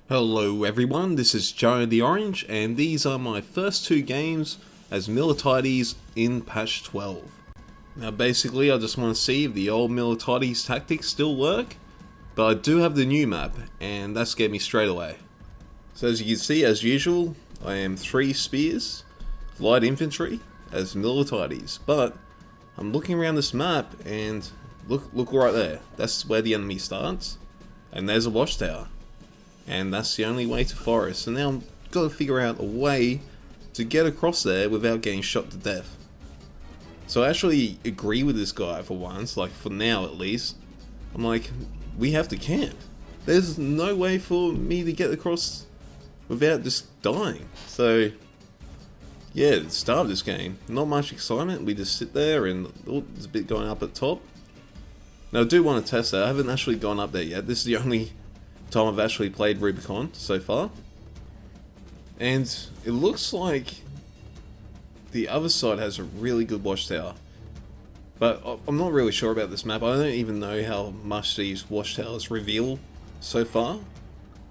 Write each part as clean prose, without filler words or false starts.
Hello everyone, this is Jona the Orange, and these are my first two games as Miltiades in patch 12. Now basically I just want to see if the old Miltiades tactics still work, but I do have the new map, and that scared me straight away. So as you can see, as usual, I am 3 spears, light infantry, as Miltiades, but I'm looking around this map and look right there, that's where the enemy starts, and there's a watchtower. And that's the only way to forest. So now I've got to figure out a way to get across there without getting shot to death. So I actually agree with this guy for once, like for now at least. I'm like, we have to camp. There's no way for me to get across without just dying. So yeah, the start of this game, not much excitement. We just sit there and there's a bit going up at top. Now I do want to test that. I haven't actually gone up there yet. This is the only time I've actually played Rubicon so far, and it looks like the other side has a really good watchtower, but I'm not really sure about this map. I don't even know how much these watchtowers reveal so far.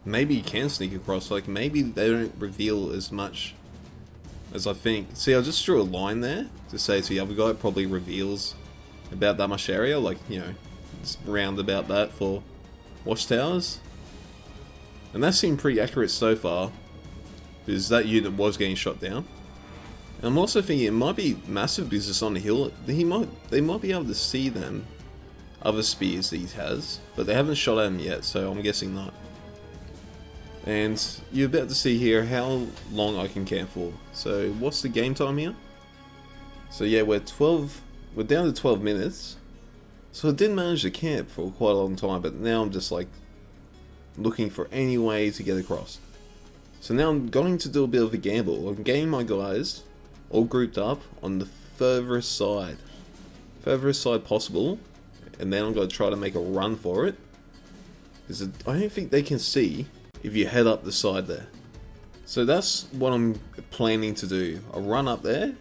Maybe you can sneak across, like maybe they don't reveal as much as I think. See, I just drew a line there to say to the other guy it probably reveals about that much area, like, you know, it's round about that for watchtowers. And that seemed pretty accurate so far, because that unit was getting shot down. And I'm also thinking it might be massive because it's on the hill. They might be able to see them other spears that he has, but they haven't shot at him yet, so I'm guessing not. And you're about to see here how long I can camp for. So what's the game time here? So yeah, we're down to 12 minutes. So I did manage to camp for quite a long time, but now I'm just like looking for any way to get across. So now I'm going to do a bit of a gamble. I'm getting my guys all grouped up on the furthest side possible, and then I'm going to try to make a run for it, because I don't think they can see if you head up the side there. So that's what I'm planning to do. I'll run up there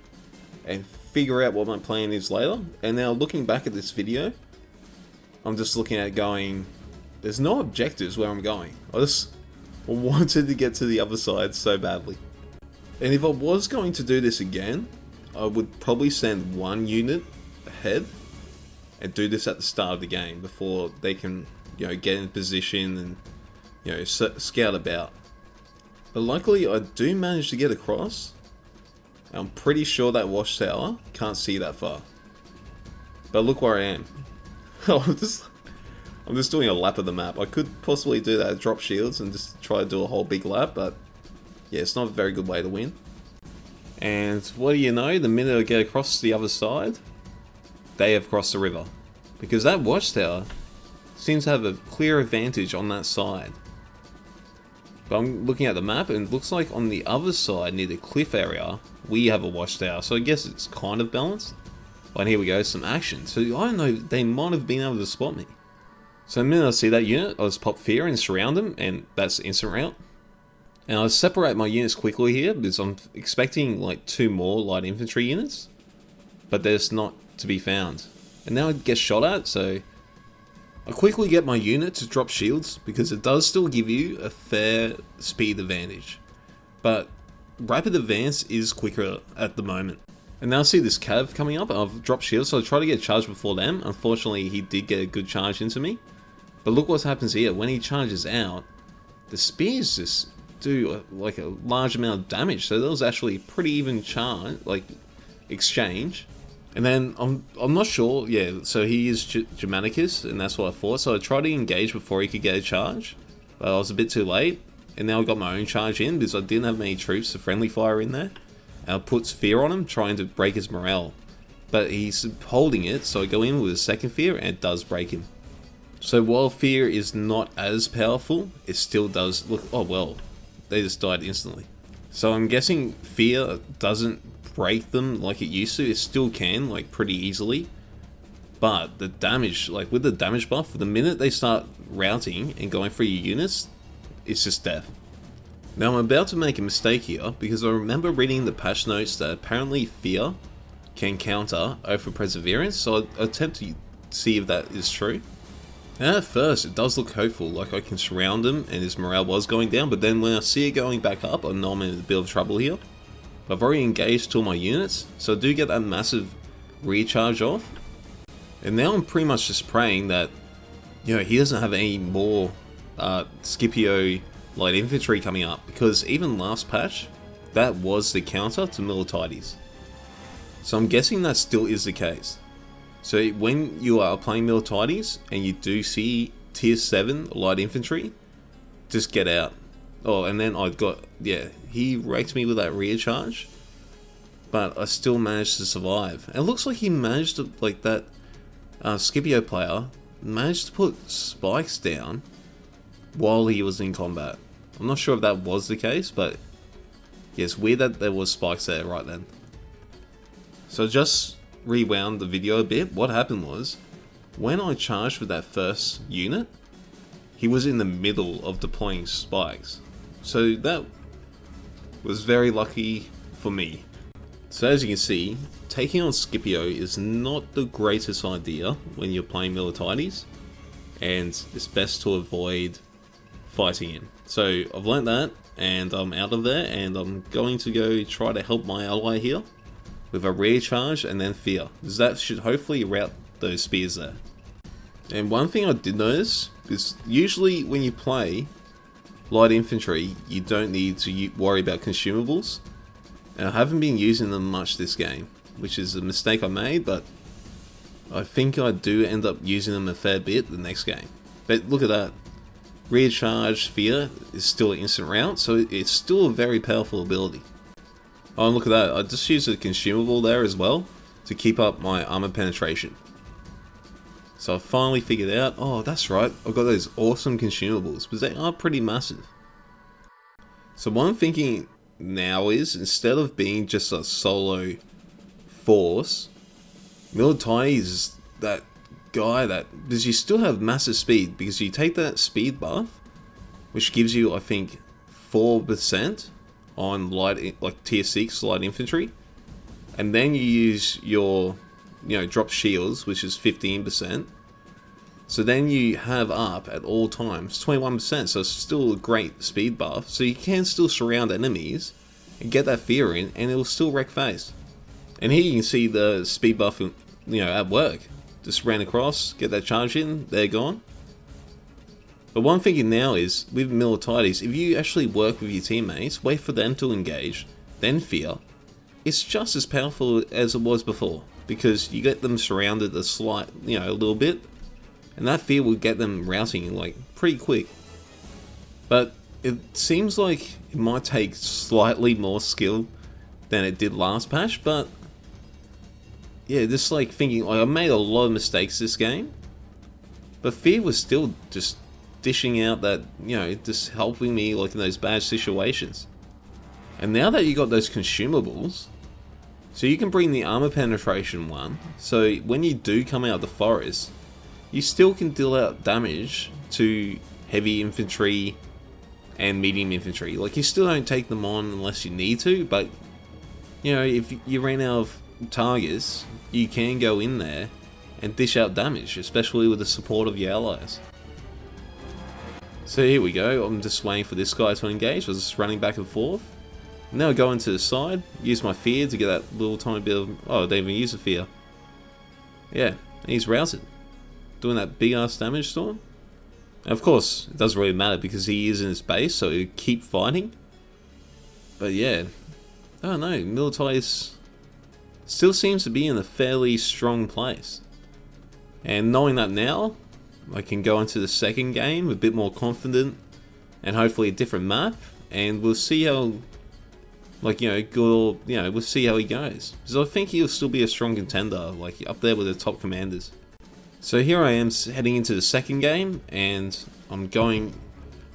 and figure out what my plan is later. And now looking back at this video, I'm just looking at going, there's no objectives where I'm going. I just wanted to get to the other side so badly. And if I was going to do this again, I would probably send one unit ahead and do this at the start of the game before they can, you know, get in position and, you know, scout about. But luckily I do manage to get across. I'm pretty sure that watchtower can't see that far. But look where I am. I'm just doing a lap of the map. I could possibly do that, drop shields and just try to do a whole big lap, but yeah, it's not a very good way to win. And what do you know, the minute I get across the other side, they have crossed the river. Because that watchtower seems to have a clear advantage on that side. But I'm looking at the map and it looks like on the other side, near the cliff area, we have a watchtower. So I guess it's kind of balanced. And here we go, some action. So I don't know, they might have been able to spot me. So the minute I see that unit, I just pop fear and surround them, and that's instant rout. And I separate my units quickly here, because I'm expecting like 2 more light infantry units, but they're just not to be found. And now I get shot at, so I quickly get my unit to drop shields, because it does still give you a fair speed advantage. But rapid advance is quicker at the moment. And now I see this cav coming up, and I've dropped shields, so I try to get charged before them. Unfortunately, he did get a good charge into me. But look what happens here. When he charges out, the spears just do like a large amount of damage. So that was actually a pretty even charge, like exchange. And then I'm not sure. Yeah, so he is Germanicus, and that's what I thought. So I tried to engage before he could get a charge, but I was a bit too late. And now I got my own charge in because I didn't have many troops to friendly fire in there. And I put fear on him, trying to break his morale. But he's holding it, so I go in with a second fear, and it does break him. So while fear is not as powerful, it still does look. Oh well, they just died instantly. So I'm guessing fear doesn't break them like it used to. It still can, like pretty easily. But the damage, like with the damage buff, the minute they start routing and going for your units, it's just death. Now I'm about to make a mistake here, because I remember reading the patch notes that apparently fear can counter Oath of Perseverance, so I attempt to see if that is true. And at first, it does look hopeful, like I can surround him and his morale was going down, but then when I see it going back up, I know I'm in a bit of trouble here. I've already engaged all my units, so I do get that massive recharge off. And now I'm pretty much just praying that, you know, he doesn't have any more Scipio light infantry coming up, because even last patch, that was the counter to Miltiades. So I'm guessing that still is the case. So when you are playing Miltiades and you do see tier 7 light infantry, just get out. Oh, and then I got, yeah, he raked me with that rear charge, but I still managed to survive. And it looks like he managed to, like that Scipio player, managed to put spikes down while he was in combat. I'm not sure if that was the case, but yeah, it's weird that there was spikes there right then. So just rewound the video a bit. What happened was, when I charged with that first unit, he was in the middle of deploying spikes. So that was very lucky for me. So as you can see, taking on Scipio is not the greatest idea when you're playing Miltiades, and it's best to avoid fighting him. So I've learnt that, and I'm out of there, and I'm going to go try to help my ally here with a rear charge and then fear, because that should hopefully rout those spears there. And one thing I did notice is usually when you play light infantry, you don't need to worry about consumables. And I haven't been using them much this game, which is a mistake I made, but I think I do end up using them a fair bit the next game. But look at that. Rear charge fear is still an instant rout, so it's still a very powerful ability. Oh, and look at that. I just used a consumable there as well to keep up my armor penetration. So I finally figured out, oh, that's right, I've got those awesome consumables, because they are pretty massive. So what I'm thinking now is, instead of being just a solo force, Miltiades is that guy that, because you still have massive speed, because you take that speed buff, which gives you, I think, 4% on light, like tier 6 light infantry, and then you use your, you know, drop shields, which is 15%. So then you have up at all times 21%, so it's still a great speed buff. So you can still surround enemies and get that fear in, and it will still wreck face. And here you can see the speed buff, you know, at work. Just ran across, get that charge in, they're gone. But one thing now is, with Miltiades, if you actually work with your teammates, wait for them to engage, then fear, it's just as powerful as it was before, because you get them surrounded a slight, you know, a little bit, and that fear will get them routing like pretty quick. But it seems like it might take slightly more skill than it did last patch, but yeah, just like thinking, like, I made a lot of mistakes this game, but fear was still just dishing out that, you know, just helping me like in those bad situations. And now that you got those consumables, so you can bring the armor penetration one, so when you do come out of the forest, you still can deal out damage to heavy infantry and medium infantry. Like, you still don't take them on unless you need to, but you know, if you ran out of targets, you can go in there and dish out damage, especially with the support of your allies. So here we go, I'm just waiting for this guy to engage. I was just running back and forth. Now I go into the side, use my fear to get that little tiny bit of, oh, I didn't even use a fear. Yeah, and he's routed. Doing that big ass damage to him. And of course, it doesn't really matter because he is in his base, so he'll keep fighting. But yeah, I don't know, Miltiades still seems to be in a fairly strong place. And knowing that now, I can go into the second game a bit more confident, and hopefully a different map, and we'll see how, like, you know, good, or, you know, we'll see how he goes. Because I think he'll still be a strong contender, like up there with the top commanders. So here I am heading into the second game, and I'm going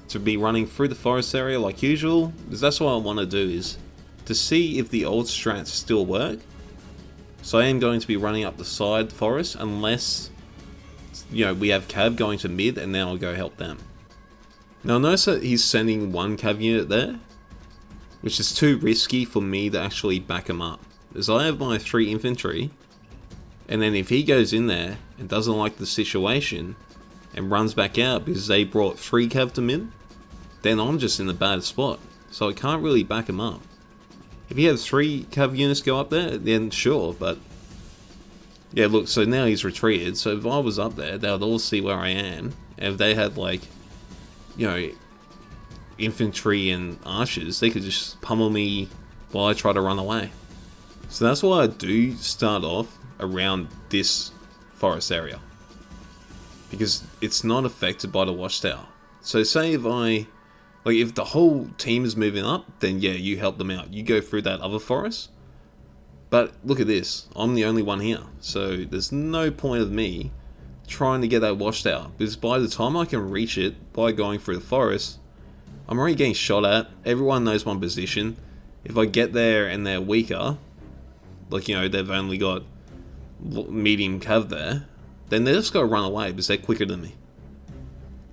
to be running through the forest area like usual, because that's what I want to do, is to see if the old strats still work. So I am going to be running up the side forest, unless, you know, we have Cav going to mid, and then I'll go help them. Now notice that he's sending one Cav unit there, which is too risky for me to actually back him up, as I have my 3 infantry, and then if he goes in there and doesn't like the situation, and runs back out because they brought 3 cav to mid, then I'm just in a bad spot. So I can't really back him up. If he had 3 cav units go up there, then sure, but yeah, look, so now he's retreated, so if I was up there, they would all see where I am, and if they had, like, you know, infantry and archers, they could just pummel me while I try to run away. So that's why I do start off around this forest area, because it's not affected by the watchtower. So say if if the whole team is moving up, then yeah, you help them out. You go through that other forest. But look at this, I'm the only one here, so there's no point of me trying to get that watchtower, because by the time I can reach it by going through the forest, I'm already getting shot at, everyone knows my position. If I get there and they're weaker, like, you know, they've only got medium cav there, then they're just gotta run away because they're quicker than me.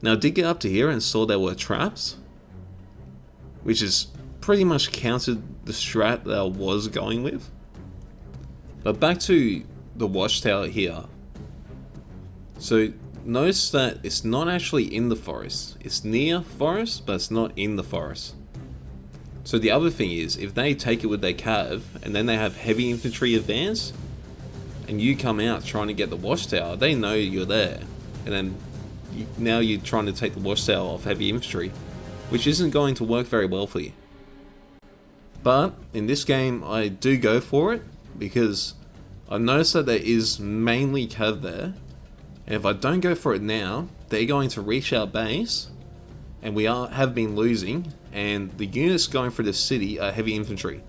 Now I did get up to here and saw there were traps, which is pretty much countered the strat that I was going with. But back to the watchtower here. So notice that it's not actually in the forest. It's near forest, but it's not in the forest. So the other thing is, if they take it with their cav, and then they have heavy infantry advance, and you come out trying to get the watchtower, they know you're there. And then now you're trying to take the watchtower off heavy infantry, which isn't going to work very well for you. But in this game, I do go for it, because I noticed that there is mainly cav there, and if I don't go for it now, they're going to reach our base, and we have been losing, and the units going for the city are heavy infantry.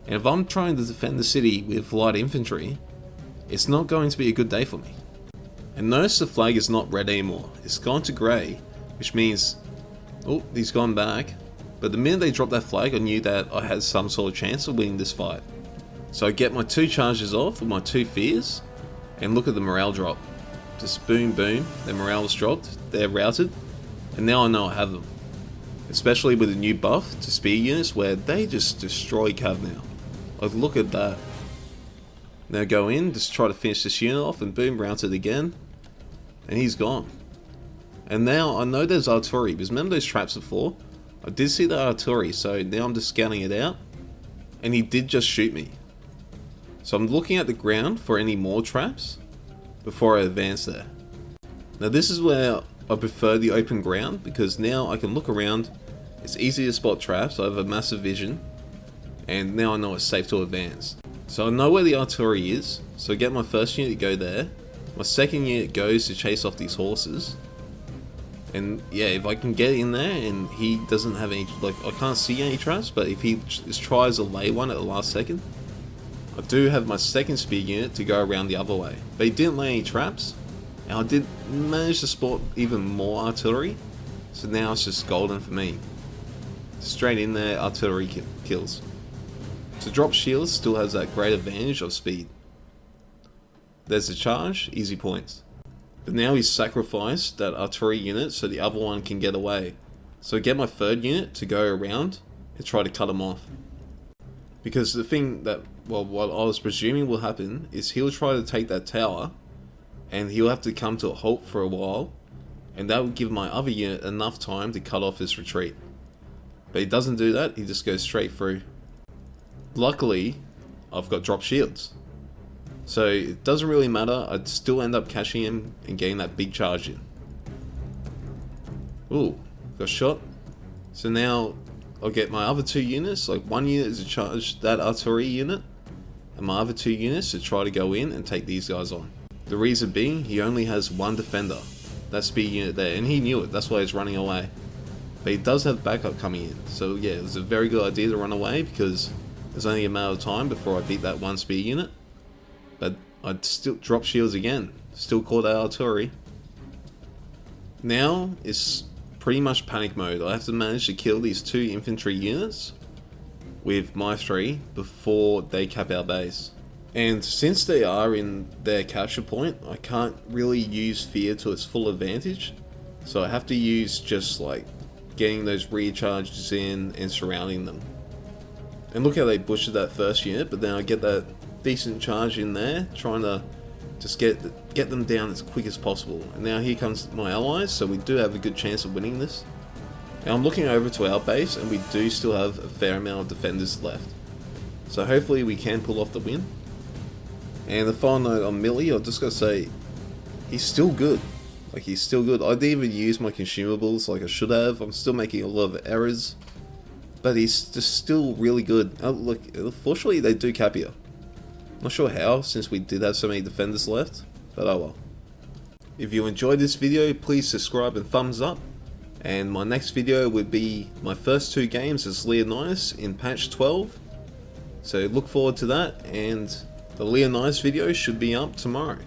And if I'm trying to defend the city with light infantry, it's not going to be a good day for me. And notice the flag is not red anymore, it's gone to grey, which means, oh, he's gone back. But the minute they dropped that flag, I knew that I had some sort of chance of winning this fight. So I get my 2 charges off with my 2 fears, and look at the morale drop. Just boom boom, their morale was dropped, they're routed, and now I know I have them. Especially with the new buff to spear units where they just destroy cav now. Like, look at that. Now go in, just try to finish this unit off, and boom, routed again, and he's gone. And now I know there's artillery, because remember those traps before? I did see the artillery, so now I'm just scouting it out, and he did just shoot me. So I'm looking at the ground for any more traps before I advance there. Now this is where I prefer the open ground, because now I can look around, it's easy to spot traps, I have a massive vision, and now I know it's safe to advance. So I know where the artillery is, so I get my first unit to go there, my second unit goes to chase off these horses, and yeah, if I can get in there and he doesn't have any, like, I can't see any traps, but if he just tries to lay one at the last second, I do have my second spear unit to go around the other way. But he didn't lay any traps, and I did manage to spot even more artillery, so now it's just golden for me. Straight in there, artillery kills. So drop shields still has that great advantage of speed. There's the charge, easy points. But now he's sacrificed that artillery unit so the other one can get away. So I get my third unit to go around and try to cut him off. Because the thing that, well, what I was presuming will happen is he'll try to take that tower, and he'll have to come to a halt for a while, and that will give my other unit enough time to cut off his retreat. But he doesn't do that, he just goes straight through. Luckily, I've got drop shields, so it doesn't really matter, I'd still end up catching him and getting that big charge in. Ooh, got shot. So now I'll get my other 2 units, like one unit is to charge that artillery unit, and my other 2 units to try to go in and take these guys on. The reason being, he only has 1 defender, that speed unit there, and he knew it, that's why he's running away. But he does have backup coming in, so yeah, it was a very good idea to run away, because there's only a matter of time before I beat that 1 speed unit. But I'd still drop shields again, still caught that artillery. Now it's pretty much panic mode. I have to manage to kill these 2 infantry units with my 3 before they cap our base. And since they are in their capture point, I can't really use fear to its full advantage. So I have to use just like getting those recharges in and surrounding them. And look how they butchered that first unit, but then I get that decent charge in there, trying to Just get them down as quick as possible. And now here comes my allies, so we do have a good chance of winning this. Now I'm looking over to our base, and we do still have a fair amount of defenders left. So hopefully we can pull off the win. And the final note on Milli, I've just got to say, he's still good. Like, he's still good. I didn't even use my consumables like I should have. I'm still making a lot of errors. But he's just still really good. Oh, look, fortunately they do cap here. Not sure how, since we did have so many defenders left, but oh well. If you enjoyed this video, please subscribe and thumbs up. And my next video would be my first 2 games as Leonidas in patch 12. So look forward to that, and the Leonidas video should be up tomorrow.